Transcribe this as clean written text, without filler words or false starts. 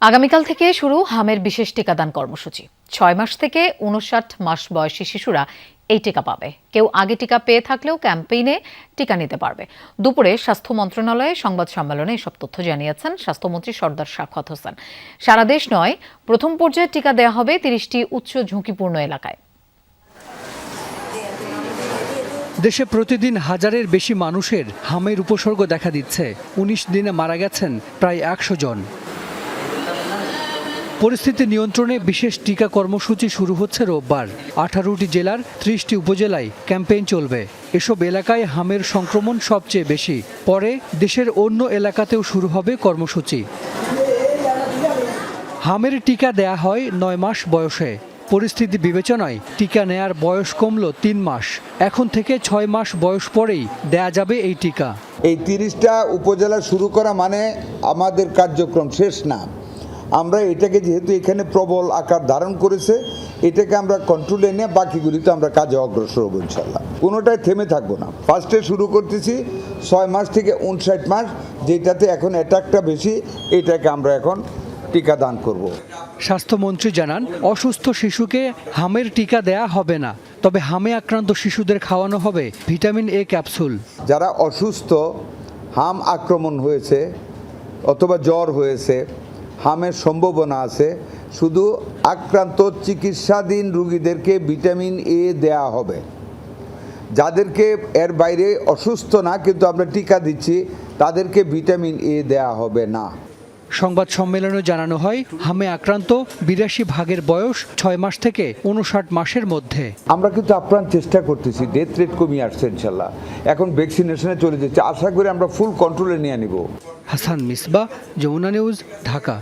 আগামীকাল থেকে শুরু হামের বিশেষ টিকাদান কর্মসূচি। 6 মাস থেকে 59 মাস বয়সী শিশুরা এই টিকা পাবে। কেউ আগে টিকা পেয়ে থাকলেও ক্যাম্পেইনে টিকা নিতে পারবে। দুপুরে স্বাস্থ্য মন্ত্রণালয়ে সংবাদ সম্মেলনে এসব তথ্য জানিয়েছেন স্বাস্থ্যমন্ত্রী সরদার সাখাওয়াত হোসেন। সারা দেশ নয়, প্রথম পর্যায়ে টিকা দেওয়া হবে 30টি উচ্চ ঝুঁকিপূর্ণ এলাকায়। দেশে প্রতিদিন হাজারের বেশি মানুষের হামের উপসর্গ দেখা দিচ্ছে। 19 দিনে মারা গেছেন প্রায় 100 জন। পরিস্থিতি নিয়ন্ত্রণে বিশেষ টিকা কর্মসূচি শুরু হচ্ছে রোববার। 18টি জেলার 30টি উপজেলায় ক্যাম্পেইন চলবে। এসব এলাকায় হামের সংক্রমণ সবচেয়ে বেশি। পরে দেশের অন্য এলাকাতেও শুরু হবে কর্মসূচি। হামের টিকা দেয়া হয় 9 মাস বয়সে। পরিস্থিতি বিবেচনায় টিকা নেয়ার বয়স কমল 3 মাস। এখন থেকে 6 মাস বয়স পরেই দেয়া যাবে এই টিকা। এই 30টা উপজেলা শুরু করা মানে আমাদের কার্যক্রম শেষ না। আমরা এটাকে যেহেতু এখানে প্রবল আকার ধারণ করেছে, এটাকে আমরা কন্ট্রোলে নিয়ে বাকিগুলিতে আমরা কাজে অগ্রসর হব ইনশাল্লাহ। কোনোটাই থেমে থাকবো না। ফার্স্টে শুরু করতেছি 6 মাস থেকে 59 মাস, যেটাতে এখন অ্যাটাকটা বেশি, এটাকে আমরা এখন টিকা দান করব। স্বাস্থ্যমন্ত্রী জানান, অসুস্থ শিশুকে হামের টিকা দেয়া হবে না, তবে হামে আক্রান্ত শিশুদের খাওয়ানো হবে ভিটামিন এ ক্যাপসুল। যারা অসুস্থ, হাম আক্রমণ হয়েছে অথবা জ্বর হয়েছে, হামের সম্ভাবনা আছে, শুধু আক্রান্ত চিকিৎসাধীন রোগীদেরকে ভিটামিন এ দেয়া হবে। যাদেরকে এর বাইরে অসুস্থ না কিন্তু আমরা টিকা দিচ্ছি, তাদেরকে ভিটামিন এ দেয়া হবে না। সংবাদ সম্মেলনে জানানো হয়, হামে আক্রান্ত 82 ভাগের বয়স 6 মাস থেকে 59 মাসের মধ্যে। আমরা কিন্তু আপ্রাণ চেষ্টা করতেছি, ডেথ রেট কমিয়ে আসছে ইনশাল্লাহ। এখন ভ্যাকসিনেশনে চলে যাচ্ছে, আশা করি আমরা ফুল কন্ট্রোলে নিয়ে নিব। হাসান মিসবাহ, যমুনা নিউজ, ঢাকা।